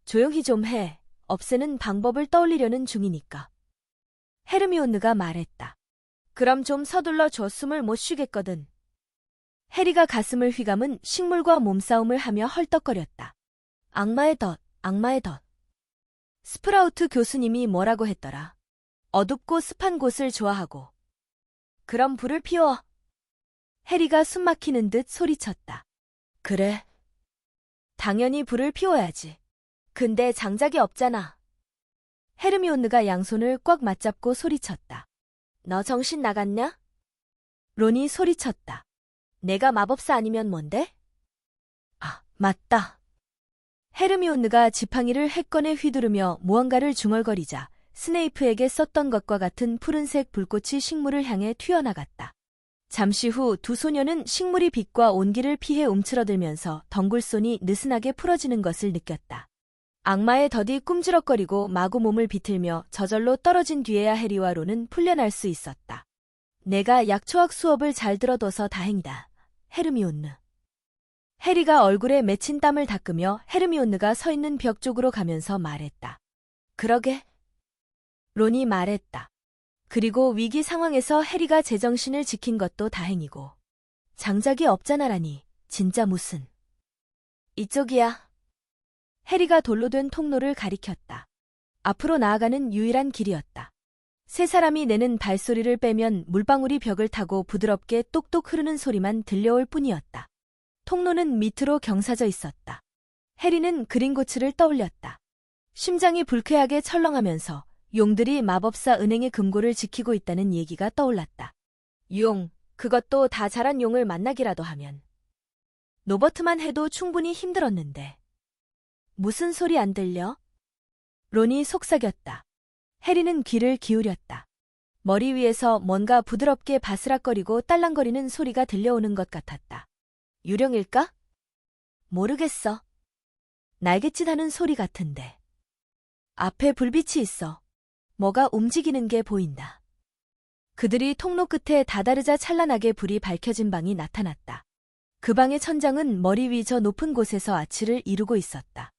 조용히 좀 해. 없애는 방법을 떠올리려는 중이니까. 헤르미온느가 말했다. 그럼 좀 서둘러 줘. 숨을 못 쉬겠거든. 해리가 가슴을 휘감은 식물과 몸싸움을 하며 헐떡거렸다. 악마의 덫, 악마의 덫. 스프라우트 교수님이 뭐라고 했더라. 어둡고 습한 곳을 좋아하고. 그럼 불을 피워. 해리가 숨막히는 듯 소리쳤다. 그래. 당연히 불을 피워야지. 근데 장작이 없잖아. 헤르미온느가 양손을 꽉 맞잡고 소리쳤다. 너 정신 나갔냐? 론이 소리쳤다. 내가 마법사 아니면 뭔데? 아, 맞다. 헤르미온느가 지팡이를 해건에 휘두르며 무언가를 중얼거리자 스네이프에게 썼던 것과 같은 푸른색 불꽃이 식물을 향해 튀어나갔다. 잠시 후 두 소녀는 식물이 빛과 온기를 피해 움츠러들면서 덩굴손이 느슨하게 풀어지는 것을 느꼈다. 악마의 덫이 꿈지럭거리고 마구 몸을 비틀며 저절로 떨어진 뒤에야 해리와 론은 풀려날 수 있었다. 내가 약초학 수업을 잘 들어둬서 다행이다. 헤르미온느. 해리가 얼굴에 맺힌 땀을 닦으며 헤르미온느가 서 있는 벽 쪽으로 가면서 말했다. 그러게. 론이 말했다. 그리고 위기 상황에서 해리가 제정신을 지킨 것도 다행이고. 장작이 없잖아라니, 진짜 무슨. 이쪽이야. 해리가 돌로 된 통로를 가리켰다. 앞으로 나아가는 유일한 길이었다. 세 사람이 내는 발소리를 빼면 물방울이 벽을 타고 부드럽게 똑똑 흐르는 소리만 들려올 뿐이었다. 통로는 밑으로 경사져 있었다. 해리는 그린고츠를 떠올렸다. 심장이 불쾌하게 철렁하면서 용들이 마법사 은행의 금고를 지키고 있다는 얘기가 떠올랐다. 용, 그것도 다 자란 용을 만나기라도 하면. 노버트만 해도 충분히 힘들었는데. 무슨 소리 안 들려? 론이 속삭였다. 해리는 귀를 기울였다. 머리 위에서 뭔가 부드럽게 바스락거리고 딸랑거리는 소리가 들려오는 것 같았다. 유령일까? 모르겠어. 날갯짓하는 소리 같은데. 앞에 불빛이 있어. 뭐가 움직이는 게 보인다. 그들이 통로 끝에 다다르자 찬란하게 불이 밝혀진 방이 나타났다. 그 방의 천장은 머리 위 저 높은 곳에서 아치를 이루고 있었다.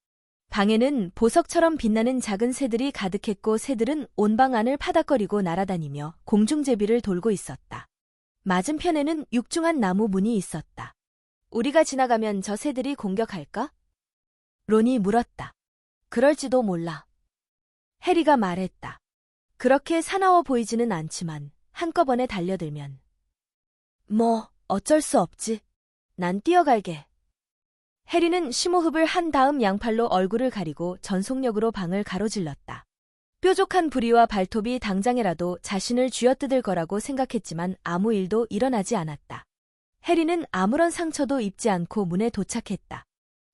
방에는 보석처럼 빛나는 작은 새들이 가득했고 새들은 온 방 안을 파닥거리고 날아다니며 공중제비를 돌고 있었다. 맞은편에는 육중한 나무 문이 있었다. 우리가 지나가면 저 새들이 공격할까? 론이 물었다. 그럴지도 몰라. 해리가 말했다. 그렇게 사나워 보이지는 않지만 한꺼번에 달려들면. 뭐 어쩔 수 없지. 난 뛰어갈게. 해리는 심호흡을 한 다음 양팔로 얼굴을 가리고 전속력으로 방을 가로질렀다. 뾰족한 부리와 발톱이 당장에라도 자신을 쥐어뜯을 거라고 생각했지만 아무 일도 일어나지 않았다. 해리는 아무런 상처도 입지 않고 문에 도착했다.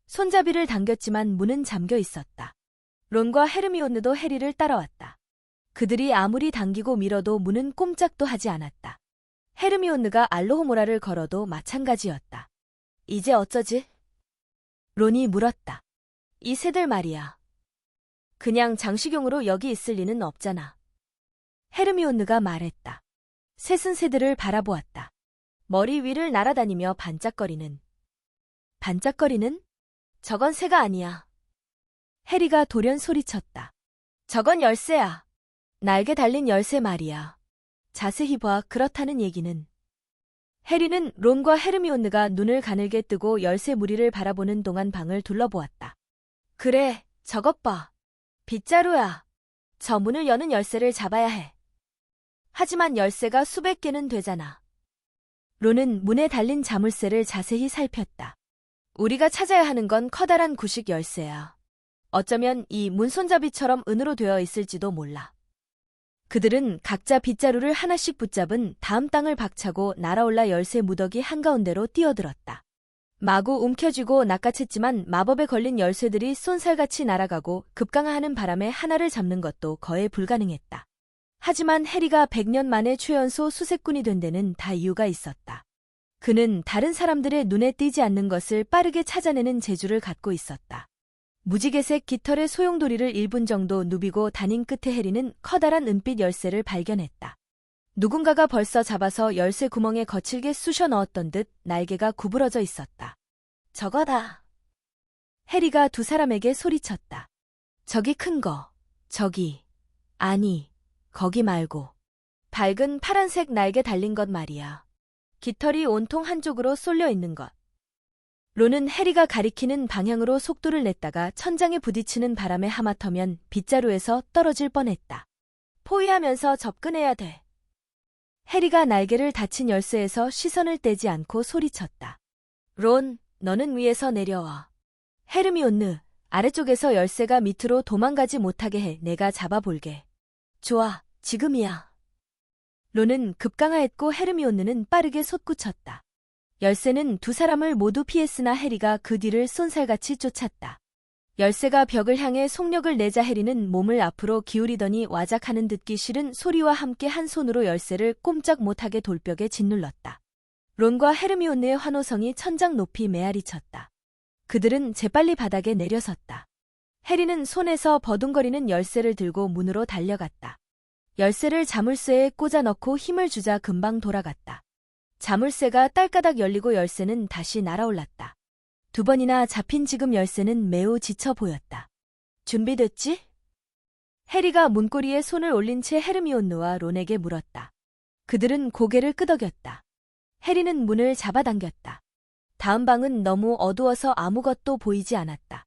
손잡이를 당겼지만 문은 잠겨 있었다. 론과 헤르미온느도 해리를 따라왔다. 그들이 아무리 당기고 밀어도 문은 꼼짝도 하지 않았다. 헤르미온느가 알로호모라를 걸어도 마찬가지였다. 이제 어쩌지? 론이 물었다. 이 새들 말이야. 그냥 장식용으로 여기 있을 리는 없잖아. 헤르미온느가 말했다. 셋은 새들을 바라보았다. 머리 위를 날아다니며 반짝거리는 반짝거리는? 저건 새가 아니야. 해리가 돌연 소리쳤다. 저건 열쇠야. 날개 달린 열쇠 말이야. 자세히 봐. 그렇다는 얘기는. 해리는 론과 헤르미온느가 눈을 가늘게 뜨고 열쇠 무리를 바라보는 동안 방을 둘러보았다. 그래, 저것 봐. 빗자루야. 저 문을 여는 열쇠를 잡아야 해. 하지만 열쇠가 수백 개는 되잖아. 론은 문에 달린 자물쇠를 자세히 살폈다. 우리가 찾아야 하는 건 커다란 구식 열쇠야. 어쩌면 이 문손잡이처럼 은으로 되어 있을지도 몰라. 그들은 각자 빗자루를 하나씩 붙잡은 다음 땅을 박차고 날아올라 열쇠 무더기 한가운데로 뛰어들었다. 마구 움켜쥐고 낚아챘지만 마법에 걸린 열쇠들이 쏜살같이 날아가고 급강하하는 바람에 하나를 잡는 것도 거의 불가능했다. 하지만 해리가 100년 만에 최연소 수색꾼이 된 데는 다 이유가 있었다. 그는 다른 사람들의 눈에 띄지 않는 것을 빠르게 찾아내는 재주를 갖고 있었다. 무지개색 깃털의 소용돌이를 1분 정도 누비고 다닌 끝에 해리는 커다란 은빛 열쇠를 발견했다. 누군가가 벌써 잡아서 열쇠 구멍에 거칠게 쑤셔 넣었던 듯 날개가 구부러져 있었다. 저거다. 해리가 두 사람에게 소리쳤다. 저기 큰 거. 저기. 아니, 거기 말고. 밝은 파란색 날개 달린 것 말이야. 깃털이 온통 한쪽으로 쏠려 있는 것. 론은 해리가 가리키는 방향으로 속도를 냈다가 천장에 부딪히는 바람에 하마터면 빗자루에서 떨어질 뻔했다. 포위하면서 접근해야 돼. 해리가 날개를 닫힌 열쇠에서 시선을 떼지 않고 소리쳤다. 론, 너는 위에서 내려와. 헤르미온느, 아래쪽에서 열쇠가 밑으로 도망가지 못하게 해. 내가 잡아볼게. 좋아, 지금이야. 론은 급강하했고 헤르미온느는 빠르게 솟구쳤다. 열쇠는 두 사람을 모두 피했으나 해리가 그 뒤를 쏜살같이 쫓았다. 열쇠가 벽을 향해 속력을 내자 해리는 몸을 앞으로 기울이더니 와작하는 듣기 싫은 소리와 함께 한 손으로 열쇠를 꼼짝 못하게 돌벽에 짓눌렀다. 론과 헤르미온느의 환호성이 천장 높이 메아리쳤다. 그들은 재빨리 바닥에 내려섰다. 해리는 손에서 버둥거리는 열쇠를 들고 문으로 달려갔다. 열쇠를 자물쇠에 꽂아 넣고 힘을 주자 금방 돌아갔다. 자물쇠가 딸까닥 열리고 열쇠는 다시 날아올랐다. 두 번이나 잡힌 지금 열쇠는 매우 지쳐 보였다. 준비됐지? 해리가 문고리에 손을 올린 채 헤르미온느와 론에게 물었다. 그들은 고개를 끄덕였다. 해리는 문을 잡아당겼다. 다음 방은 너무 어두워서 아무것도 보이지 않았다.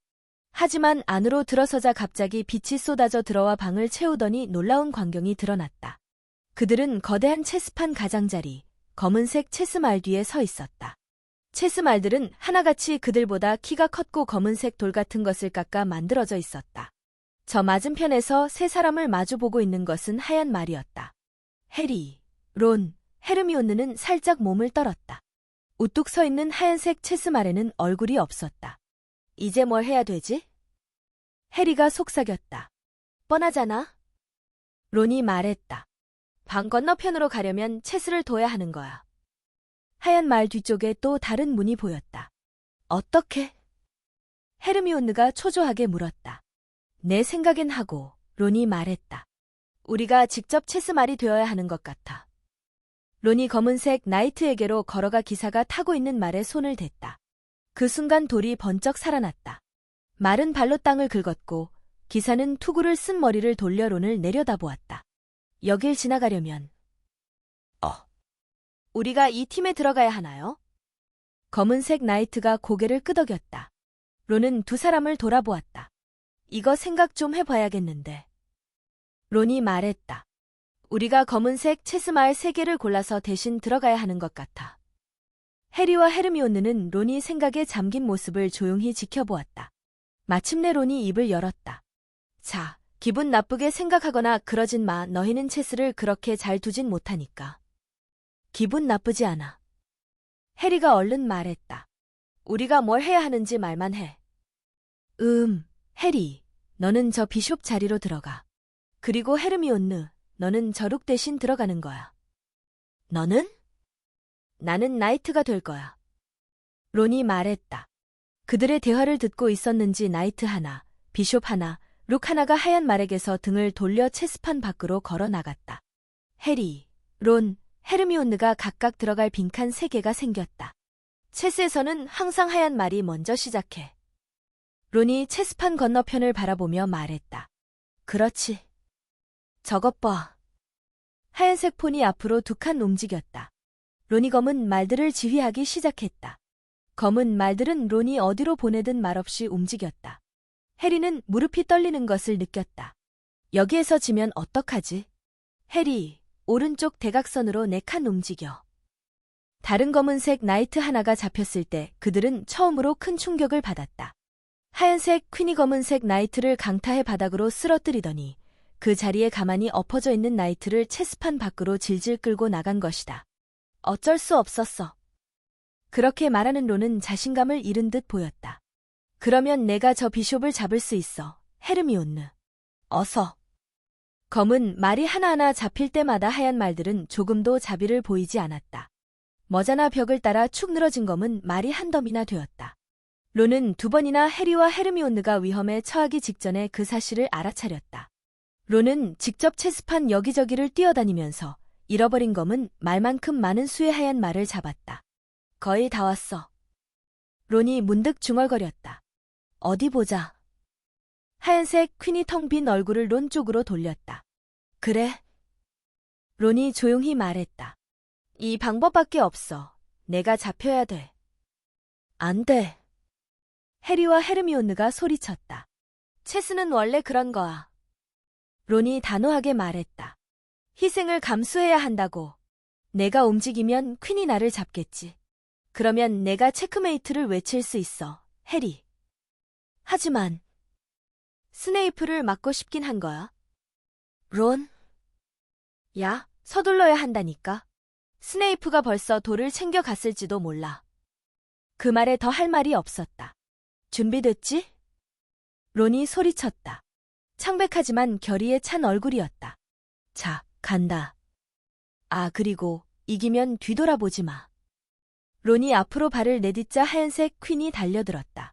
하지만 안으로 들어서자 갑자기 빛이 쏟아져 들어와 방을 채우더니 놀라운 광경이 드러났다. 그들은 거대한 체스판 가장자리, 검은색 체스말 뒤에 서 있었다. 체스말들은 하나같이 그들보다 키가 컸고 검은색 돌 같은 것을 깎아 만들어져 있었다. 저 맞은편에서 세 사람을 마주보고 있는 것은 하얀 말이었다. 해리, 론, 헤르미온느는 살짝 몸을 떨었다. 우뚝 서 있는 하얀색 체스말에는 얼굴이 없었다. 이제 뭘 해야 되지? 해리가 속삭였다. 뻔하잖아. 론이 말했다. 방 건너편으로 가려면 체스를 둬야 하는 거야. 하얀 말 뒤쪽에 또 다른 문이 보였다. 어떻게? 헤르미온느가 초조하게 물었다. 내 생각엔 하고, 론이 말했다. 우리가 직접 체스말이 되어야 하는 것 같아. 론이 검은색 나이트에게로 걸어가 기사가 타고 있는 말에 손을 댔다. 그 순간 돌이 번쩍 살아났다. 마른 발로 땅을 긁었고 기사는 투구를 쓴 머리를 돌려 론을 내려다보았다. 여길 지나가려면 우리가 이 팀에 들어가야 하나요? 검은색 나이트가 고개를 끄덕였다. 론은 두 사람을 돌아보았다. 이거 생각 좀 해봐야겠는데. 론이 말했다. 우리가 검은색 체스마을 3개를 골라서 대신 들어가야 하는 것 같아. 해리와 헤르미온느는 론이 생각에 잠긴 모습을 조용히 지켜보았다. 마침내 론이 입을 열었다. 자, 기분 나쁘게 생각하거나 그러진 마. 너희는 체스를 그렇게 잘 두진 못하니까. 기분 나쁘지 않아. 해리가 얼른 말했다. 우리가 뭘 해야 하는지 말만 해. 해리, 너는 저 비숍 자리로 들어가. 그리고 헤르미온느, 너는 저 룩 대신 들어가는 거야. 너는? 나는 나이트가 될 거야. 론이 말했다. 그들의 대화를 듣고 있었는지 나이트 하나, 비숍 하나, 룩 하나가 하얀 말에게서 등을 돌려 체스판 밖으로 걸어 나갔다. 해리, 론, 헤르미온느가 각각 들어갈 빈칸 3개가 생겼다. 체스에서는 항상 하얀 말이 먼저 시작해. 론이 체스판 건너편을 바라보며 말했다. 그렇지. 저것 봐. 하얀색 폰이 앞으로 두 칸 움직였다. 론이 검은 말들을 지휘하기 시작했다. 검은 말들은 론이 어디로 보내든 말없이 움직였다. 해리는 무릎이 떨리는 것을 느꼈다. 여기에서 지면 어떡하지? 해리, 오른쪽 대각선으로 4칸 움직여. 다른 검은색 나이트 하나가 잡혔을 때 그들은 처음으로 큰 충격을 받았다. 하얀색 퀸이 검은색 나이트를 강타해 바닥으로 쓰러뜨리더니 그 자리에 가만히 엎어져 있는 나이트를 체스판 밖으로 질질 끌고 나간 것이다. 어쩔 수 없었어. 그렇게 말하는 론은 자신감을 잃은 듯 보였다. 그러면 내가 저 비숍을 잡을 수 있어. 헤르미온느. 어서. 검은 말이 하나하나 잡힐 때마다 하얀 말들은 조금도 자비를 보이지 않았다. 머자나 벽을 따라 축 늘어진 검은 말이 한 덤이나 되었다. 론은 2번이나 해리와 헤르미온느가 위험에 처하기 직전에 그 사실을 알아차렸다. 론은 직접 체스판 여기저기를 뛰어다니면서 잃어버린 검은 말만큼 많은 수의 하얀 말을 잡았다. 거의 다 왔어. 론이 문득 중얼거렸다. 어디 보자. 하얀색 퀸이 텅 빈 얼굴을 론 쪽으로 돌렸다. 그래? 론이 조용히 말했다. 이 방법밖에 없어. 내가 잡혀야 돼. 안 돼. 해리와 헤르미온느가 소리쳤다. 체스는 원래 그런 거야. 론이 단호하게 말했다. 희생을 감수해야 한다고. 내가 움직이면 퀸이 나를 잡겠지. 그러면 내가 체크메이트를 외칠 수 있어, 해리. 하지만 스네이프를 막고 싶긴 한 거야. 론? 야, 서둘러야 한다니까. 스네이프가 벌써 돌을 챙겨갔을지도 몰라. 그 말에 더 할 말이 없었다. 준비됐지? 론이 소리쳤다. 창백하지만 결의에 찬 얼굴이었다. 자, 간다. 아, 그리고 이기면 뒤돌아보지 마. 론이 앞으로 발을 내딛자 하얀색 퀸이 달려들었다.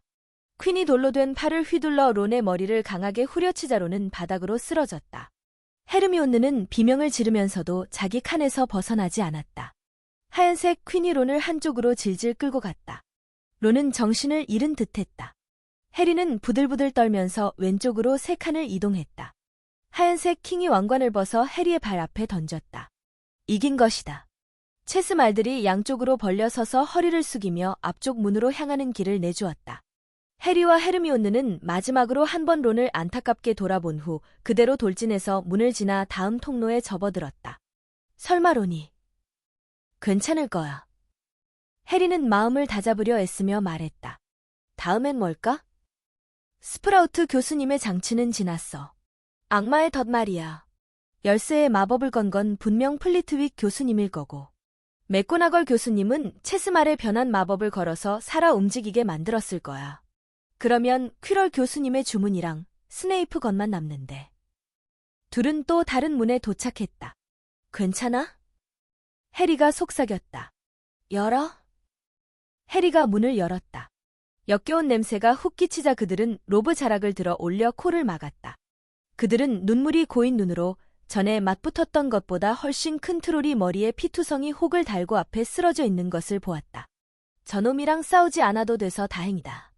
퀸이 돌로 된 팔을 휘둘러 론의 머리를 강하게 후려치자 론은 바닥으로 쓰러졌다. 헤르미온느는 비명을 지르면서도 자기 칸에서 벗어나지 않았다. 하얀색 퀸이 론을 한쪽으로 질질 끌고 갔다. 론은 정신을 잃은 듯했다. 해리는 부들부들 떨면서 왼쪽으로 3칸을 이동했다. 하얀색 킹이 왕관을 벗어 해리의 발 앞에 던졌다. 이긴 것이다. 체스 말들이 양쪽으로 벌려 서서 허리를 숙이며 앞쪽 문으로 향하는 길을 내주었다. 해리와 헤르미온느는 마지막으로 한 번 론을 안타깝게 돌아본 후 그대로 돌진해서 문을 지나 다음 통로에 접어들었다. 설마 론이. 괜찮을 거야. 해리는 마음을 다잡으려 애쓰며 말했다. 다음엔 뭘까? 스프라우트 교수님의 장치는 지났어. 악마의 덫 말이야. 열쇠에 마법을 건 건 분명 플리트윅 교수님일 거고. 맥고나걸 교수님은 체스말에 변한 마법을 걸어서 살아 움직이게 만들었을 거야. 그러면 퀴럴 교수님의 주문이랑 스네이프 것만 남는데. 둘은 또 다른 문에 도착했다. 괜찮아? 해리가 속삭였다. 열어? 해리가 문을 열었다. 역겨운 냄새가 훅 끼치자 그들은 로브 자락을 들어 올려 코를 막았다. 그들은 눈물이 고인 눈으로 전에 맞붙었던 것보다 훨씬 큰 트롤이 머리에 피투성이 혹을 달고 앞에 쓰러져 있는 것을 보았다. 저놈이랑 싸우지 않아도 돼서 다행이다.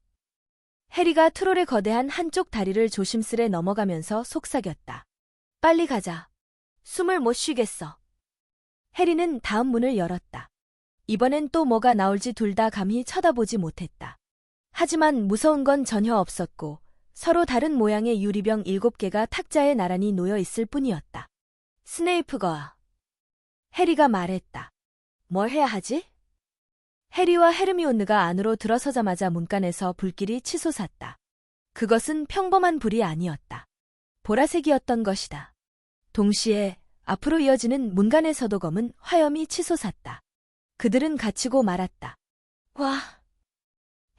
해리가 트롤의 거대한 한쪽 다리를 조심스레 넘어가면서 속삭였다. 빨리 가자. 숨을 못 쉬겠어. 해리는 다음 문을 열었다. 이번엔 또 뭐가 나올지 둘 다 감히 쳐다보지 못했다. 하지만 무서운 건 전혀 없었고 서로 다른 모양의 유리병 7개가 탁자에 나란히 놓여 있을 뿐이었다. 스네이프가. 해리가 말했다. 뭘 해야 하지? 해리와 헤르미온느가 안으로 들어서자마자 문간에서 불길이 치솟았다. 그것은 평범한 불이 아니었다. 보라색이었던 것이다. 동시에 앞으로 이어지는 문간에서도 검은 화염이 치솟았다. 그들은 갇히고 말았다. 와!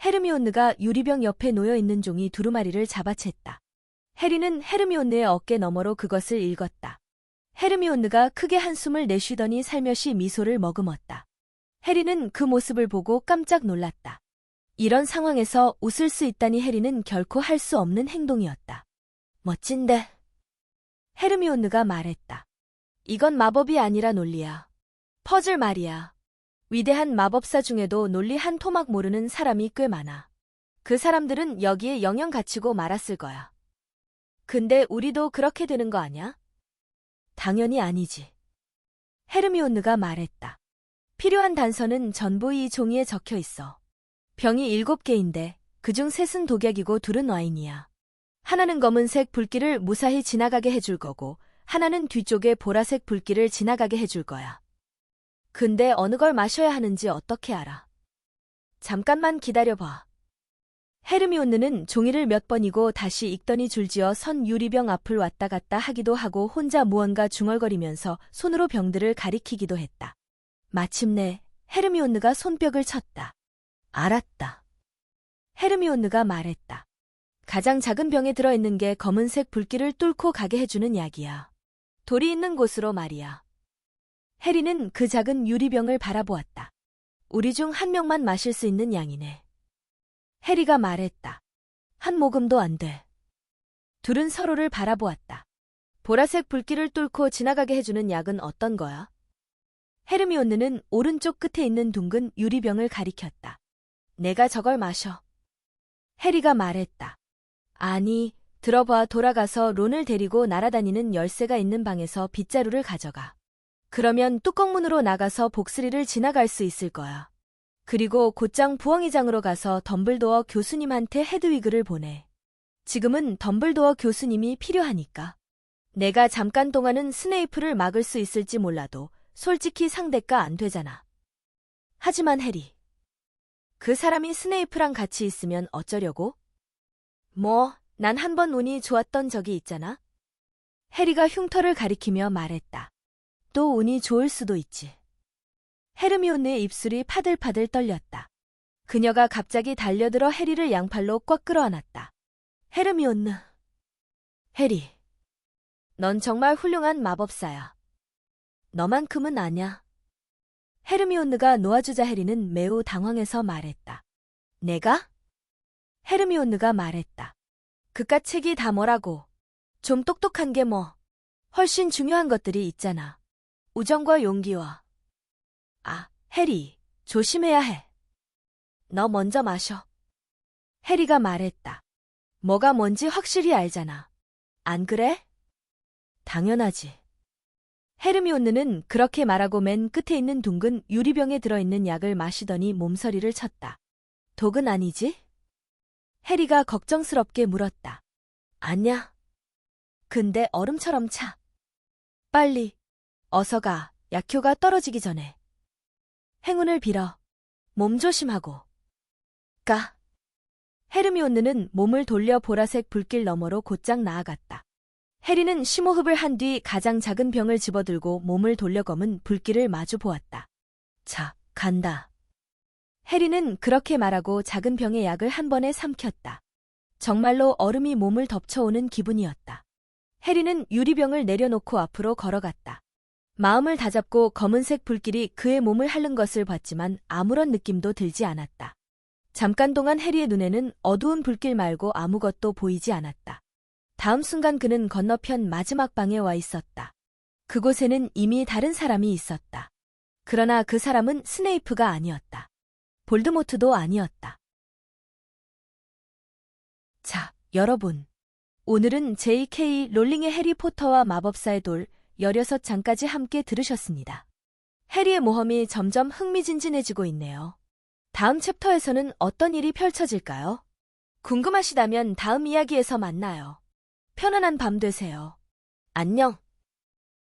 헤르미온느가 유리병 옆에 놓여있는 종이 두루마리를 잡아챘다. 해리는 헤르미온느의 어깨 너머로 그것을 읽었다. 헤르미온느가 크게 한숨을 내쉬더니 살며시 미소를 머금었다. 해리는 그 모습을 보고 깜짝 놀랐다. 이런 상황에서 웃을 수 있다니 해리는 결코 할 수 없는 행동이었다. 멋진데. 헤르미온느가 말했다. 이건 마법이 아니라 논리야. 퍼즐 말이야. 위대한 마법사 중에도 논리 한 토막 모르는 사람이 꽤 많아. 그 사람들은 여기에 영영 갇히고 말았을 거야. 근데 우리도 그렇게 되는 거 아냐? 당연히 아니지. 헤르미온느가 말했다. 필요한 단서는 전부 이 종이에 적혀 있어. 병이 7개인데 그중 3은 독약이고 2은 와인이야. 하나는 검은색 불길을 무사히 지나가게 해줄 거고 하나는 뒤쪽에 보라색 불길을 지나가게 해줄 거야. 근데 어느 걸 마셔야 하는지 어떻게 알아? 잠깐만 기다려봐. 헤르미온느는 종이를 몇 번이고 다시 읽더니 줄지어 선 유리병 앞을 왔다 갔다 하기도 하고 혼자 무언가 중얼거리면서 손으로 병들을 가리키기도 했다. 마침내 헤르미온느가 손뼉을 쳤다. 알았다. 헤르미온느가 말했다. 가장 작은 병에 들어있는 게 검은색 불길을 뚫고 가게 해주는 약이야. 돌이 있는 곳으로 말이야. 해리는 그 작은 유리병을 바라보았다. 우리 중 한 명만 마실 수 있는 양이네. 해리가 말했다. 한 모금도 안 돼. 둘은 서로를 바라보았다. 보라색 불길을 뚫고 지나가게 해주는 약은 어떤 거야? 헤르미온느는 오른쪽 끝에 있는 둥근 유리병을 가리켰다. 내가 저걸 마셔. 해리가 말했다. 아니, 들어봐. 돌아가서 론을 데리고 날아다니는 열쇠가 있는 방에서 빗자루를 가져가. 그러면 뚜껑문으로 나가서 복스리를 지나갈 수 있을 거야. 그리고 곧장 부엉이장으로 가서 덤블도어 교수님한테 헤드위그를 보내. 지금은 덤블도어 교수님이 필요하니까. 내가 잠깐 동안은 스네이프를 막을 수 있을지 몰라도 솔직히 상대가 안 되잖아. 하지만 해리. 그 사람이 스네이프랑 같이 있으면 어쩌려고? 난 한 번 운이 좋았던 적이 있잖아. 해리가 흉터를 가리키며 말했다. 또 운이 좋을 수도 있지. 헤르미온느의 입술이 파들파들 떨렸다. 그녀가 갑자기 달려들어 해리를 양팔로 꽉 끌어안았다. 헤르미온느. 해리. 넌 정말 훌륭한 마법사야. 너만큼은 아냐. 헤르미온느가 놓아주자 해리는 매우 당황해서 말했다. 내가? 헤르미온느가 말했다. 그깟 책이 다 뭐라고. 좀 똑똑한 게 뭐. 훨씬 중요한 것들이 있잖아. 우정과 용기와. 해리, 조심해야 해. 너 먼저 마셔. 해리가 말했다. 뭐가 뭔지 확실히 알잖아. 안 그래? 당연하지. 헤르미온느는 그렇게 말하고 맨 끝에 있는 둥근 유리병에 들어있는 약을 마시더니 몸서리를 쳤다. 독은 아니지? 해리가 걱정스럽게 물었다. 아냐. 근데 얼음처럼 차. 빨리. 어서 가. 약효가 떨어지기 전에. 행운을 빌어. 몸 조심하고. 가. 헤르미온느는 몸을 돌려 보라색 불길 너머로 곧장 나아갔다. 해리는 심호흡을 한 뒤 가장 작은 병을 집어들고 몸을 돌려 검은 불길을 마주 보았다. 자, 간다. 해리는 그렇게 말하고 작은 병의 약을 한 번에 삼켰다. 정말로 얼음이 몸을 덮쳐오는 기분이었다. 해리는 유리병을 내려놓고 앞으로 걸어갔다. 마음을 다잡고 검은색 불길이 그의 몸을 핥는 것을 봤지만 아무런 느낌도 들지 않았다. 잠깐 동안 해리의 눈에는 어두운 불길 말고 아무것도 보이지 않았다. 다음 순간 그는 건너편 마지막 방에 와 있었다. 그곳에는 이미 다른 사람이 있었다. 그러나 그 사람은 스네이프가 아니었다. 볼드모트도 아니었다. 자, 여러분. 오늘은 J.K. 롤링의 해리포터와 마법사의 돌 16장까지 함께 들으셨습니다. 해리의 모험이 점점 흥미진진해지고 있네요. 다음 챕터에서는 어떤 일이 펼쳐질까요? 궁금하시다면 다음 이야기에서 만나요. 편안한 밤 되세요. 안녕.